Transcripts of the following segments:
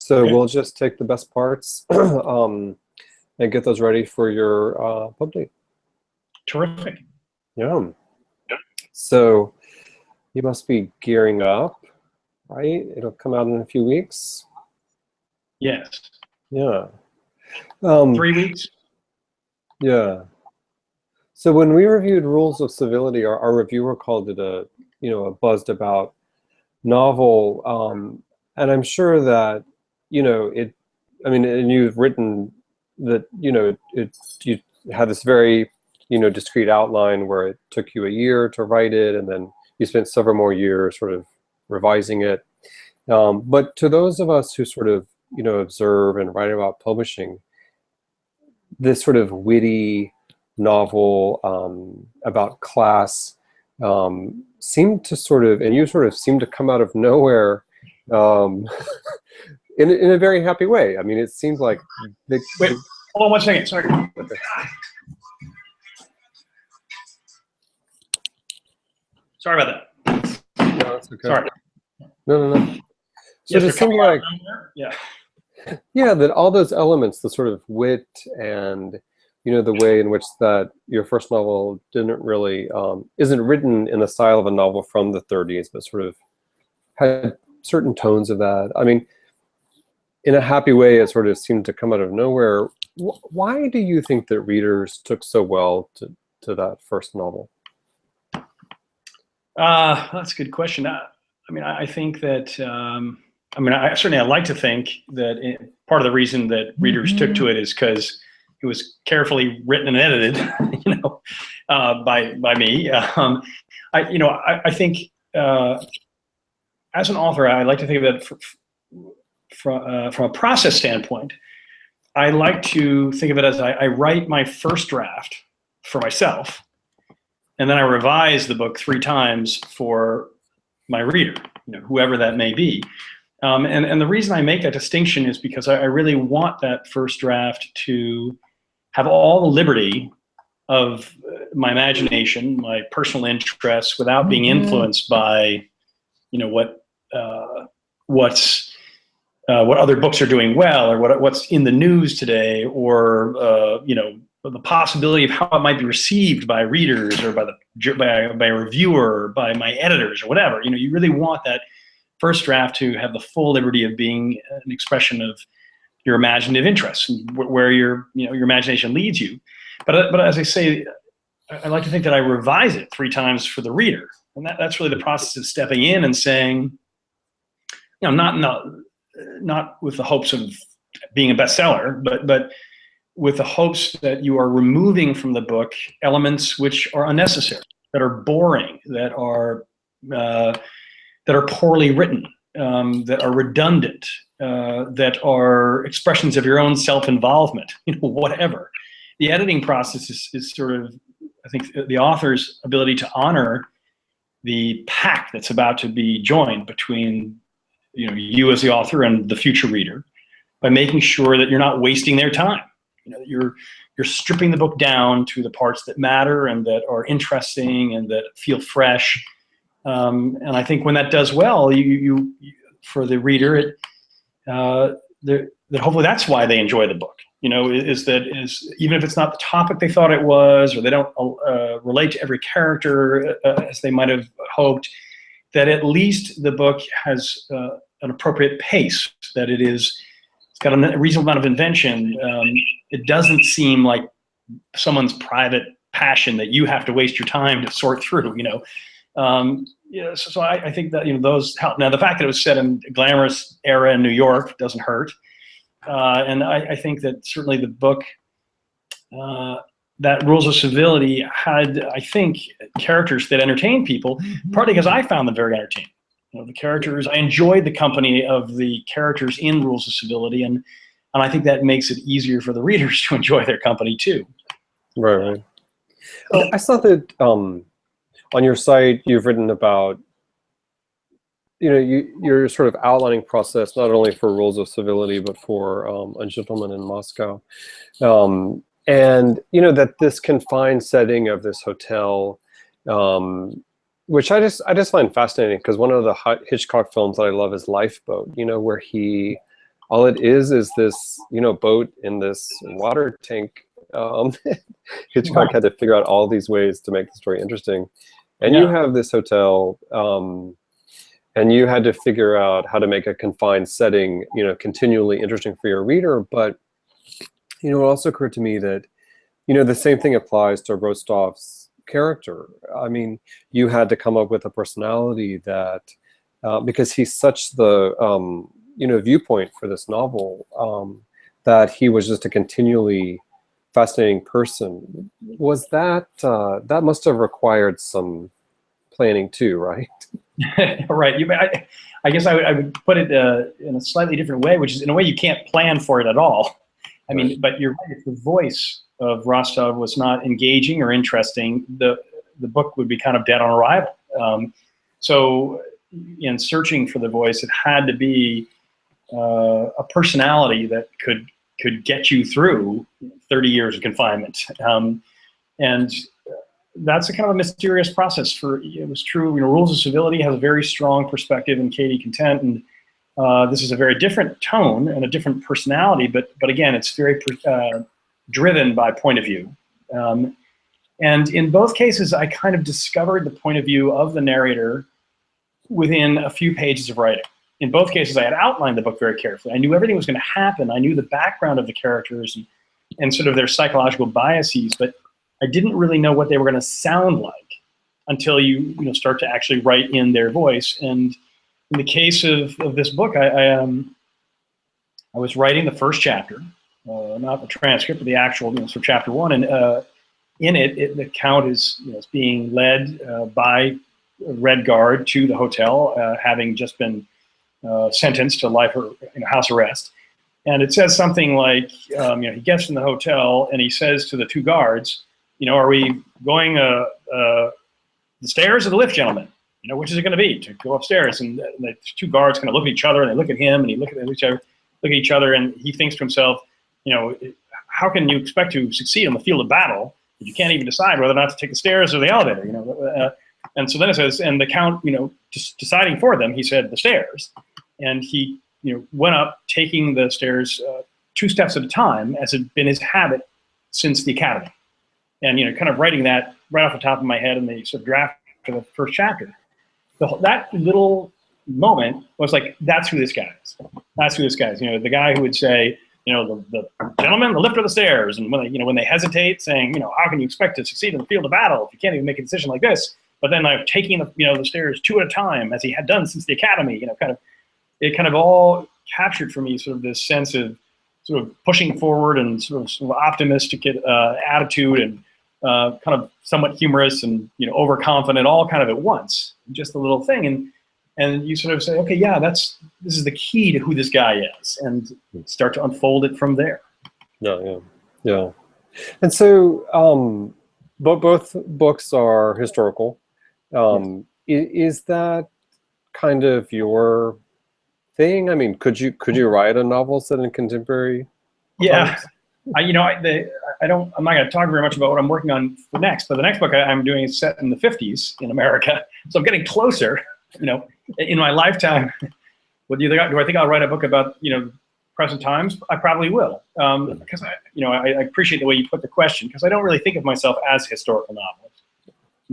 So Okay. we'll just take the best parts and get those ready for your pub date. Terrific. Yeah. So you must be gearing up, right? It'll come out in a few weeks. Yes. Yeah. 3 weeks. Yeah. So when we reviewed Rules of Civility, our reviewer called it a buzzed about novel, and I'm sure that, I mean, and you've written that, you had this very, discrete outline where it took you a year to write it, and then you spent several more years sort of revising it. But to those of us who sort of, observe and write about publishing, this sort of witty novel about class seemed to sort of, and you sort of seemed to come out of nowhere um, in a very happy way. I mean, it seems like Wait, hold on 1 second. Sorry. Okay. Sorry about that. No, that's okay. Sorry. No. So Yes, it we're seemed coming out like, of nowhere. Yeah. yeah, that all those elements, the sort of wit and, the way in which that your first novel didn't really, isn't written in the style of a novel from the 30s, but sort of had certain tones of that. I mean, in a happy way, it sort of seemed to come out of nowhere. Why do you think that readers took so well to that first novel? That's a good question. I mean, I think that, I certainly I like to think that part of the reason that readers took to it is because it was carefully written and edited, by me. I think as an author, I like to think of it from a process standpoint. I like to think of it as I write my first draft for myself, and then I revise the book 3 times for my reader, whoever that may be. And the reason I make that distinction is because I really want that first draft to have all the liberty of my imagination, my personal interests, without being influenced by, what other books are doing well, or what's in the news today, or the possibility of how it might be received by readers, or by a reviewer, or by my editors, or whatever. You really want that first draft to have the full liberty of being an expression of your imaginative interests and where your imagination leads you. But as I say, I like to think that I revise it 3 times for the reader, and that's really the process of stepping in and saying, not with the hopes of being a bestseller, but with the hopes that you are removing from the book elements which are unnecessary, that are boring, that are poorly written, that are redundant, that are expressions of your own self-involvement, whatever. The editing process is sort of, I think, the author's ability to honor the pact that's about to be joined between you as the author and the future reader, by making sure that you're not wasting their time. You're stripping the book down to the parts that matter and that are interesting and that feel fresh. And I think when that does well, you for the reader, that hopefully that's why they enjoy the book. Is even if it's not the topic they thought it was, or they don't relate to every character as they might have hoped, that at least the book has an appropriate pace, that it's got a reasonable amount of invention. It doesn't seem like someone's private passion that you have to waste your time to sort through. So I think that those help. Now, the fact that it was set in a glamorous era in New York doesn't hurt, and I think that certainly the book, that Rules of Civility, had, I think, characters that entertain people, partly because I found them very entertaining. The characters, I enjoyed the company of the characters in Rules of Civility, and I think that makes it easier for the readers to enjoy their company too. Right. I saw that on your site you've written about, you're sort of outlining process not only for Rules of Civility but for A Gentleman in Moscow, and that this confined setting of this hotel, which I just find fascinating, because one of the Hitchcock films that I love is Lifeboat, where he all it is this, you know, boat in this water tank. Hitchcock had to figure out all these ways to make the story interesting. And you Yeah. have this hotel, and you had to figure out how to make a confined setting, you know, continually interesting for your reader. But, you know, it also occurred to me that, you know, the same thing applies to Rostov's character. I mean, you had to come up with a personality that, because he's such the, you know, viewpoint for this novel, that he was just a continually fascinating person. Was that, that must have required some planning too, right? Right. I guess I would put it in a slightly different way, which is in a way you can't plan for it at all. I mean, Right. but you're right. If the voice of Rostov was not engaging or interesting, the book would be kind of dead on arrival. So, in searching for the voice, it had to be a personality that could get you through 30 years of confinement, and that's a kind of a mysterious process. It was true. You know, Rules of Civility has a very strong perspective in Katie Content, and this is a very different tone and a different personality. But again, it's very driven by point of view. And in both cases, I kind of discovered the point of view of the narrator within a few pages of writing. In both cases, I had outlined the book very carefully. I knew everything was going to happen. I knew the background of the characters and sort of their psychological biases, but I didn't really know what they were going to sound like until you start to actually write in their voice. And in the case of this book, I was writing the first chapter, not the transcript, but the actual, sort of chapter one. And in it, the count is being led by Red Guard to the hotel, having just been sentenced to life or house arrest. And it says something like, he gets in the hotel and he says to the two guards, are we going the stairs or the lift, gentlemen? Which is it going to be to go upstairs? And the two guards kind of look at each other, and they look at him, and he look at each other, and he thinks to himself, how can you expect to succeed on the field of battle if you can't even decide whether or not to take the stairs or the elevator? And so then it says, and the count, just deciding for them, he said the stairs, and he went up, taking the stairs 2 steps at a time, as had been his habit since the academy. And kind of writing that right off the top of my head in the sort of draft for the first chapter. That little moment was like, that's who this guy is. That's who this guy is. The guy who would say, the gentleman, the lift or the stairs, and when they hesitate, saying, how can you expect to succeed in the field of battle if you can't even make a decision like this? But then taking the stairs 2 at a time, as he had done since the academy. It kind of all captured for me sort of this sense of sort of pushing forward and sort of optimistic attitude, and kind of somewhat humorous and overconfident, all kind of at once, just a little thing. And you sort of say, okay, yeah, this is the key to who this guy is, and start to unfold it from there. Yeah. And so, both books are historical. Yes. Is that kind of your thing? I mean, could you write a novel set in contemporary? Yeah. I'm not going to talk very much about what I'm working on for next, but the next book I'm doing is set in the 50s in America. So I'm getting closer, in my lifetime. What do I think I'll write a book about, present times? I probably will. Because I appreciate the way you put the question, because I don't really think of myself as a historical novelist.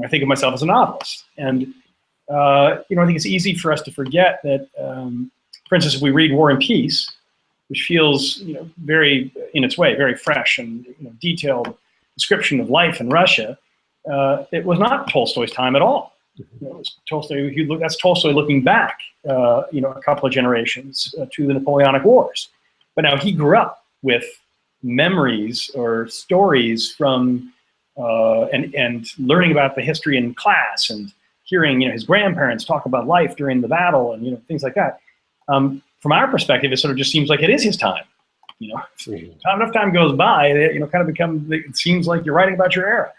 I think of myself as a novelist. And, I think it's easy for us to forget that, for instance, if we read War and Peace, which feels, very, in its way, very fresh and detailed description of life in Russia, it was not Tolstoy's time at all. It was Tolstoy. That's Tolstoy looking back, a couple of generations to the Napoleonic Wars. But now he grew up with memories or stories from and learning about the history in class, and hearing his grandparents talk about life during the battle, and things like that. From our perspective, it sort of just seems like it is his time. Not enough time goes by, it seems like you're writing about your era.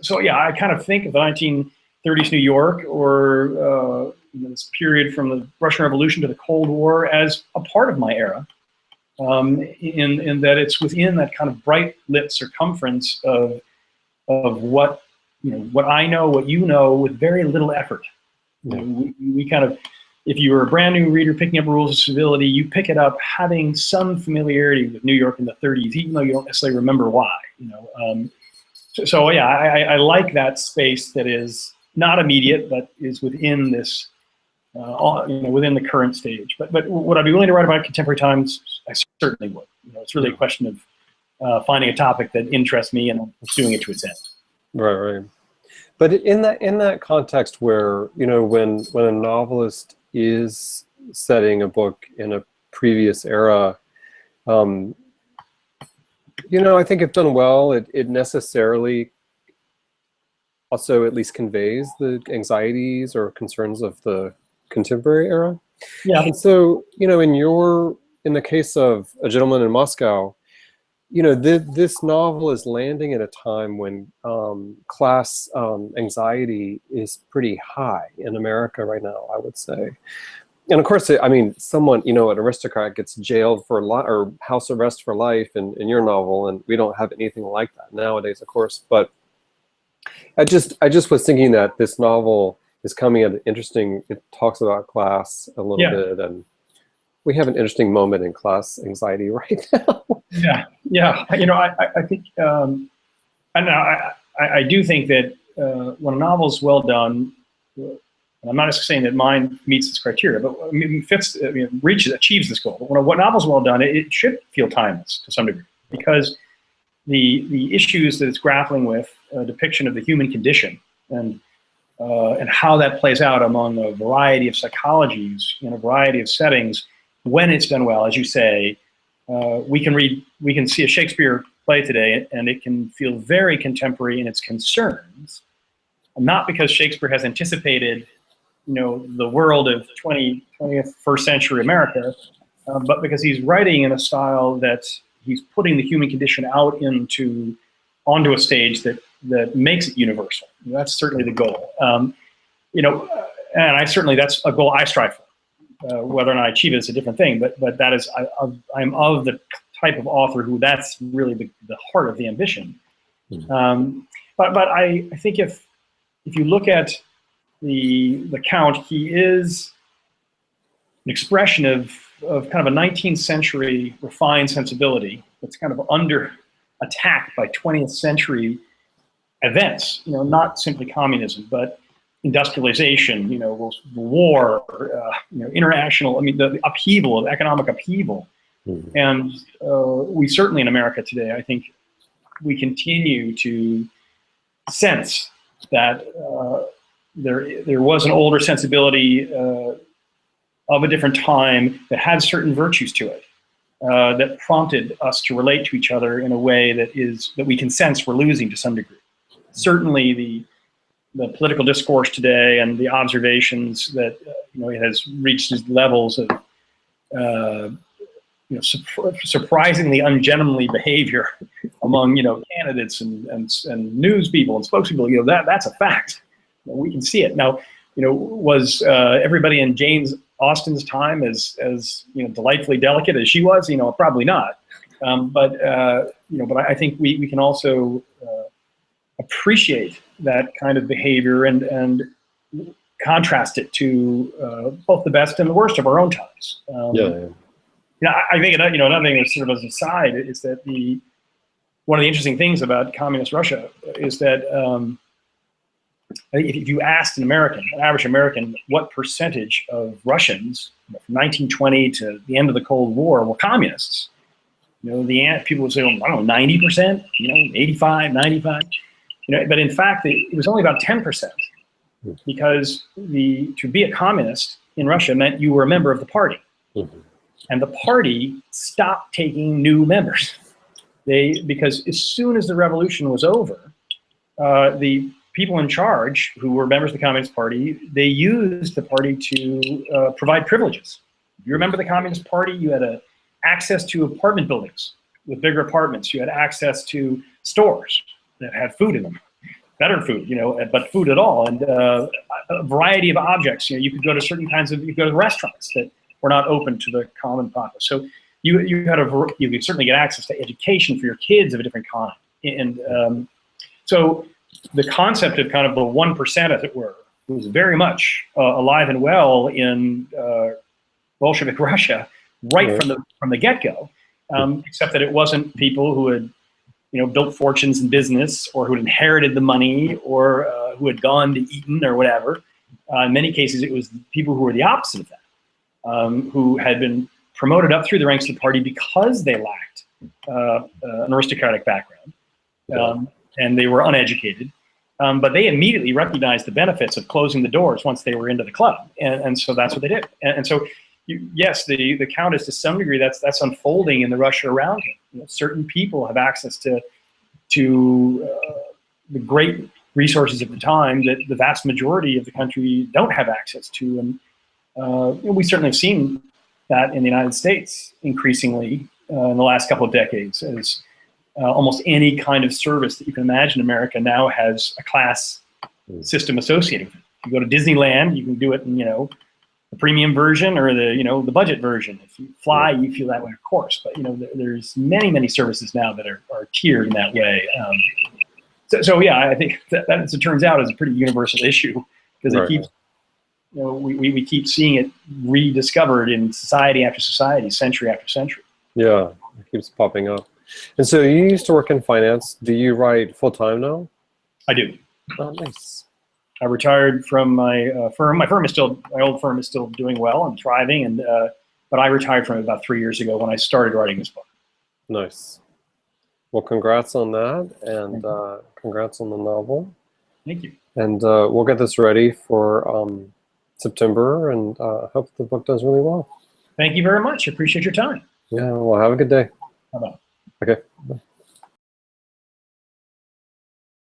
So yeah, I kind of think of the 1930s New York, or this period from the Russian Revolution to the Cold War, as a part of my era, in that it's within that kind of bright lit circumference of what what I know, what you know, with very little effort. We kind of if you were a brand new reader picking up Rules of Civility, you pick it up having some familiarity with New York in the 30s, even though you don't necessarily remember why. So yeah, I like that space that is not immediate, but is within this, within the current stage. But would I be willing to write about contemporary times? I certainly would. It's really a question of finding a topic that interests me and pursuing it to its end. Right, right. But in that context where, when a novelist is setting a book in a previous era, I think if done well, it necessarily also at least conveys the anxieties or concerns of the contemporary era. Yeah. And so, in the case of A Gentleman in Moscow, this novel is landing at a time when class anxiety is pretty high in America right now, I would say. And of course, someone, an aristocrat gets jailed for or house arrest for life in your novel, and we don't have anything like that nowadays, of course. But I just was thinking that this novel is coming at an interesting, it talks about class a little bit, and we have an interesting moment in class anxiety right now. Yeah. I think, and I do think that when a novel is well done, and I'm not saying that mine meets this criteria, but achieves this goal. But when a novel is well done, it should feel timeless to some degree, because the issues that it's grappling with, depiction of the human condition, and how that plays out among a variety of psychologies in a variety of settings, when it's done well, as you say, we can see a Shakespeare play today, and it can feel very contemporary in its concerns, not because Shakespeare has anticipated, the world of 21st century America, but because he's writing in a style that he's putting the human condition out onto a stage that makes it universal. That's certainly the goal. And that's a goal I strive for. Whether or not I achieve it is a different thing, but that is, I'm of the type of author who that's really the heart of the ambition. But I think if you look at the Count, he is an expression of kind of a 19th century refined sensibility that's kind of under attack by 20th century events, not simply communism, but industrialization, war, international, the upheaval, of economic upheaval. And we certainly in America today, I think we continue to sense that there was an older sensibility of a different time that had certain virtues to it, that prompted us to relate to each other in a way that we can sense we're losing to some degree. Certainly the political discourse today and the observations that it has reached these levels of surprisingly ungentlemanly behavior among candidates and news people and spokespeople. That's a fact. We can see it now. Was everybody in Jane Austen's time as delightfully delicate as she was? Probably not. But I think we can also appreciate that kind of behavior and contrast it to both the best and the worst of our own times. I think another thing that's sort of as an aside is that one of the interesting things about communist Russia is that if you asked an average American, what percentage of Russians from 1920 to the end of the Cold War were communists, people would say, I don't know, 90%, 85, 95. But in fact, it was only about 10%, because to be a communist in Russia meant you were a member of the party. And the party stopped taking new members. Because as soon as the revolution was over, the people in charge, who were members of the Communist Party, they used the party to provide privileges. If you remember the Communist Party, you had access to apartment buildings with bigger apartments. You had access to stores that had food in them, better food, but food at all, and a variety of objects. You could go to you could go to restaurants that were not open to the common populace. So you could certainly get access to education for your kids of a different kind. And so the concept of kind of the 1%, as it were, was very much alive and well in Bolshevik Russia right from the get-go, except that it wasn't people who had built fortunes in business, or who had inherited the money, or who had gone to Eton or whatever. In many cases, it was people who were the opposite of that, who had been promoted up through the ranks of the party because they lacked an aristocratic background, and they were uneducated. But they immediately recognized the benefits of closing the doors once they were into the club, and so that's what they did. And so, yes, the Countess, to some degree, that's unfolding in the Russia around him. Certain people have access to the great resources of the time that the vast majority of the country don't have access to, and we certainly have seen that in the United States increasingly in the last couple of decades, as almost any kind of service that you can imagine in America now has a class system associated with it. You go to Disneyland, you can do it in the premium version or the budget version. If you fly, you feel that way, of course. But there's many services now that are tiered in that way. So yeah, I think that as it turns out, is a pretty universal issue, because it keeps we keep seeing it rediscovered in society after society, century after century. Yeah, it keeps popping up. And so you used to work in finance. Do you write full time now? I do. Oh, nice. I retired from my firm. My old firm is still doing well and thriving, but I retired from it about 3 years ago when I started writing this book. Nice. Well, congrats on that, and congrats on the novel. Thank you. And we'll get this ready for September, and hope the book does really well. Thank you very much. I appreciate your time. Yeah, well, have a good day. Bye-bye. Okay. Bye.